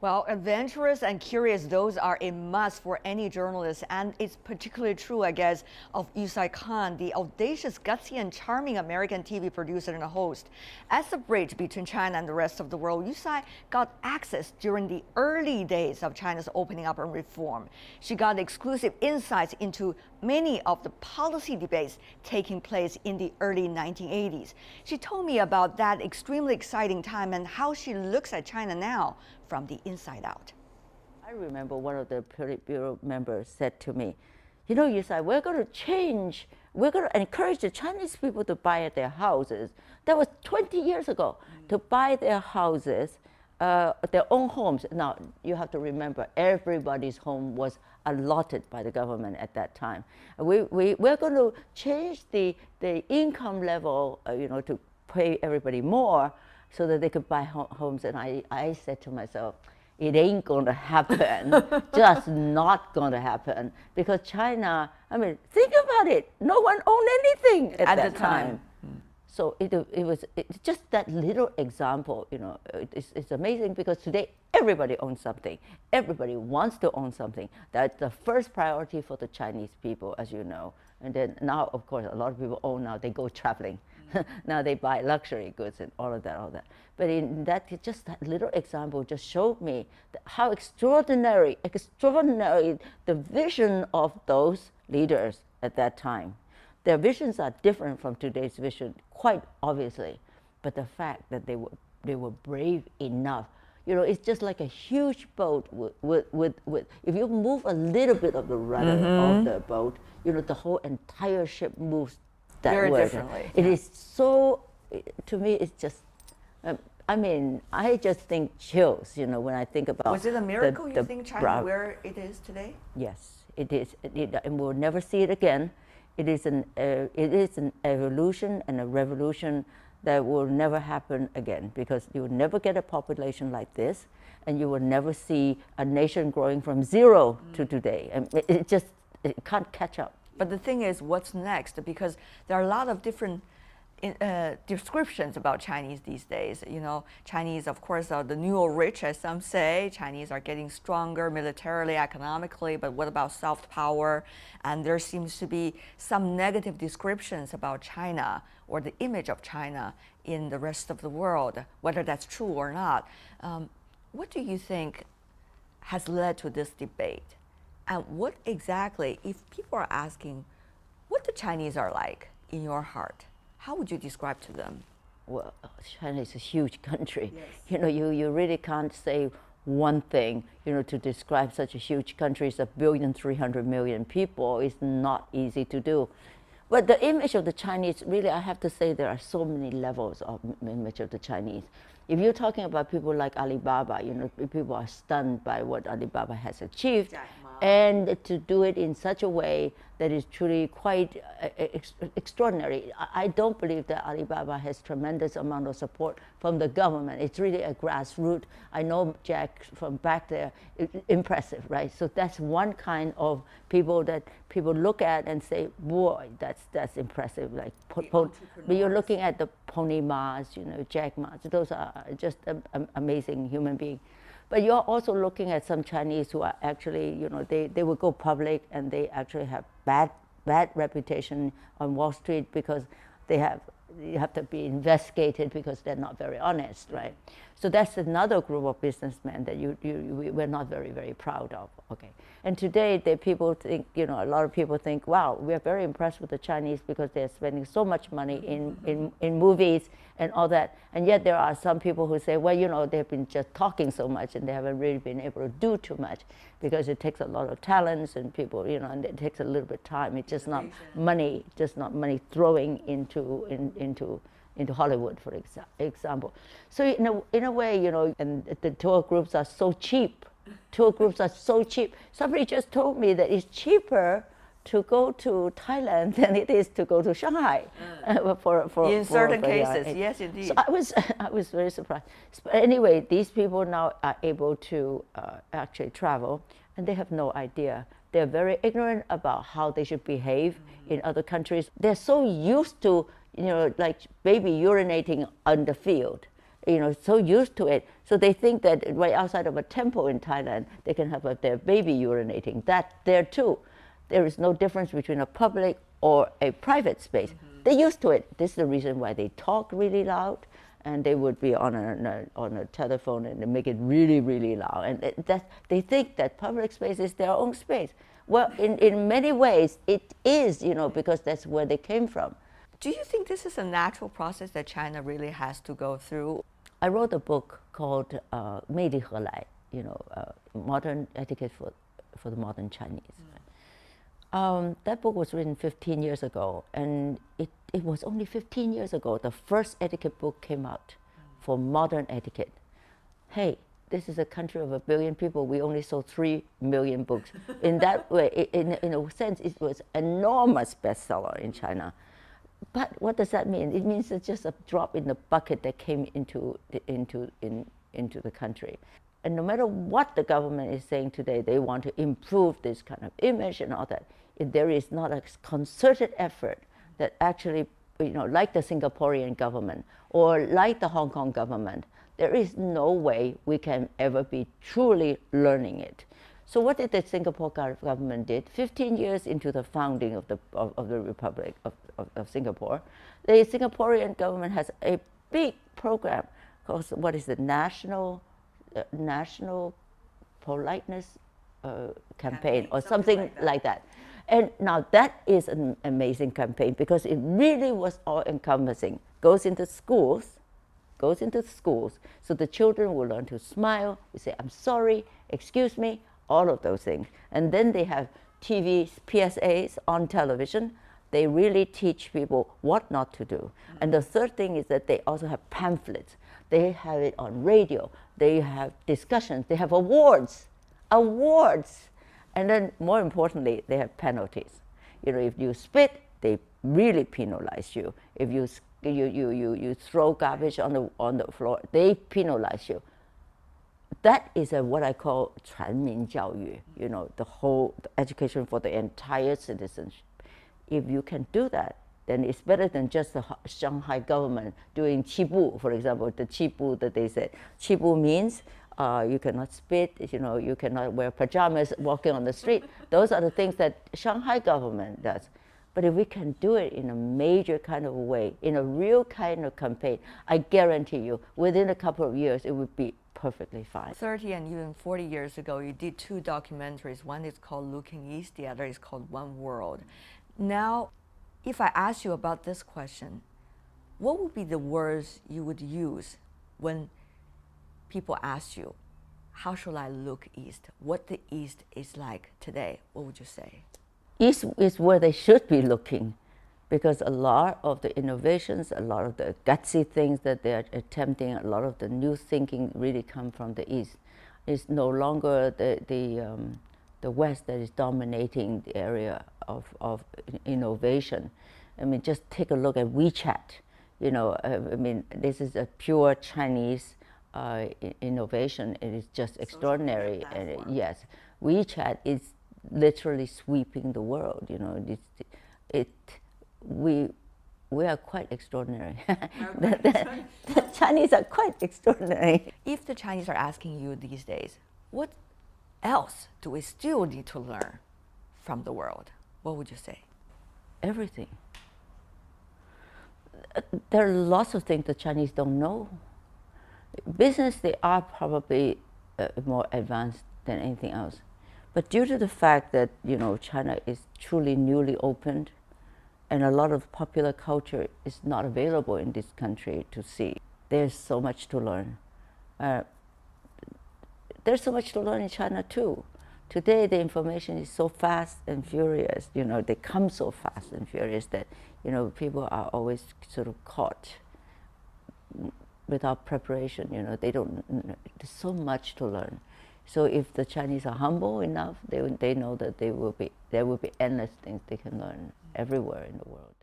Well, adventurous and curious, those are a must for any journalist. And it's particularly true, I guess, of Yue-Sai Kan, the audacious, gutsy, and charming American TV producer and host. As a bridge between China and the rest of the world, Yue-Sai got access during the early days of China's opening up and reform. She got exclusive insights into many of the policy debates taking place in the early 1980s. She told me about that extremely exciting time and how she looks at China now from the inside out. I remember one of the Politburo members said to me, you know, Yue-Sai, we're going to encourage the Chinese people to buy their houses. That was 20 years ago, to buy their houses, their own homes. Now, you have to remember, everybody's home was allotted by the government at that time. We're going to change the income level, to pay everybody more so that they could buy homes. And I said to myself, it ain't going to happen, just not going to happen. Because China, I mean, think about it. No one owned anything at that time. So it's just that little example, it's amazing because today everybody owns something. Everybody wants to own something. That's the first priority for the Chinese people, as you know. And then now, of course, a lot of people own now, they go traveling. Now they buy luxury goods and all of that. But in that, just that little example just showed me how extraordinary the vision of those leaders at that time. Their visions are different from today's vision, quite obviously. But the fact that they were brave enough, it's just like a huge boat with if you move a little bit of the rudder of the boat, the whole entire ship moves that very way. Differently. It is so, to me, it's just, I just think chills, when I think about. Was it a miracle, you think, China where it is today? Yes, it is. And we'll never see it again. It is an evolution and a revolution that will never happen again, because you will never get a population like this, and you will never see a nation growing from zero to today. And it can't catch up. But the thing is, what's next? Because there are a lot of different descriptions about Chinese these days. Chinese, of course, are the new rich, as some say. Chinese are getting stronger militarily, economically, but what about soft power? And there seems to be some negative descriptions about China or the image of China in the rest of the world, whether that's true or not. What do you think has led to this debate? And what exactly, if people are asking what the Chinese are like in your heart, how would you describe to them? Well, China is a huge country. Yes. You really can't say one thing, to describe such a huge country. It's 1,300,000,000 people. It's not easy to do. But the image of the Chinese, really, I have to say there are so many levels of image of the Chinese. If you're talking about people like Alibaba, people are stunned by what Alibaba has achieved. And to do it in such a way that is truly quite extraordinary. I don't believe that Alibaba has tremendous amount of support from the government. It's really a grassroots. I know Jack from back there, impressive, right? So that's one kind of people that people look at and say, boy, that's impressive. Like, but you're looking at the Pony Ma's, Jack Ma's. Those are just amazing human beings. But you're also looking at some Chinese who are actually, they will go public and they actually have bad reputation on Wall Street because you have to be investigated because they're not very honest, right? So that's another group of businessmen that we're not very, very proud of, okay? And today, people think, a lot of people think, wow, we're very impressed with the Chinese because they're spending so much money in movies and all that. And yet there are some people who say, well, they've been just talking so much and they haven't really been able to do too much because it takes a lot of talents and people, and it takes a little bit of time. It's just not money, throwing into Hollywood, for example. So in a way, and the tour groups are so cheap. Somebody just told me that it's cheaper to go to Thailand than it is to go to Shanghai. In certain cases, yes, indeed. So I was very surprised. But anyway, these people now are able to actually travel, and they have no idea. They're very ignorant about how they should behave in other countries. They're so used to, like baby urinating on the field. so used to it. So they think that right outside of a temple in Thailand, they can have their baby urinating. That there too. There is no difference between a public or a private space. They're used to it. This is the reason why they talk really loud, and they would be on a telephone and they make it really, really loud. And they think that public space is their own space. Well, in many ways, it is, because that's where they came from. Do you think this is a natural process that China really has to go through? I wrote a book called 魅力何来, Modern Etiquette for the Modern Chinese. That book was written 15 years ago, and it was only 15 years ago the first etiquette book came out for modern etiquette. Hey, this is a country of 1 billion people. We only sold 3 million books. In that way, in a sense, it was an enormous bestseller in China. But what does that mean? It means it's just a drop in the bucket that came into the country. And no matter what the government is saying today, they want to improve this kind of image and all that. If there is not a concerted effort that actually, like the Singaporean government or like the Hong Kong government, there is no way we can ever be truly learning it. So what did the Singapore government did? 15 years into the founding of the Republic of Singapore, the Singaporean government has a big program called, what is it, National Politeness Campaign or something like that. And now that is an amazing campaign because it really was all encompassing. Goes into schools, so the children will learn to smile, we say, I'm sorry, excuse me, all of those things. And then they have TV PSAs on television. They really teach people what not to do. And the third thing is that they also have pamphlets. They have it on radio. They have discussions. They have awards. And then more importantly, they have penalties. If you spit, they really penalize you. If you throw garbage on the floor, they penalize you. That is what I call 全民教育, the whole education for the entire citizenship. If you can do that, then it's better than just the Shanghai government doing 七步, for example, the 七步 that they said. 七步 means you cannot spit, you cannot wear pajamas walking on the street. Those are the things that Shanghai government does. But if we can do it in a major kind of way, in a real kind of campaign, I guarantee you, within a couple of years, it would be perfectly fine. 30 and even 40 years ago, you did 2 documentaries. One is called Looking East, the other is called One World. Now, if I ask you about this question, what would be the words you would use when people ask you, how should I look East? What the East is like today? What would you say? East is where they should be looking, because a lot of the innovations, a lot of the gutsy things that they are attempting, a lot of the new thinking really come from the East. It's no longer the West that is dominating the area of innovation. I mean, just take a look at WeChat. This is a pure Chinese innovation. It is just extraordinary. And yes, WeChat is literally sweeping the world. We are quite extraordinary. The Chinese are quite extraordinary. If the Chinese are asking you these days, what else do we still need to learn from the world? What would you say? Everything. There are lots of things the Chinese don't know. Business, they are probably more advanced than anything else. But due to the fact that, China is truly newly opened and a lot of popular culture is not available in this country to see, there's so much to learn. There's so much to learn in China too. Today, the information is so fast and furious. They come so fast and furious that, people are always sort of caught without preparation. They don't. There's so much to learn. So if the Chinese are humble enough, they know that there will be endless things they can learn everywhere in the world.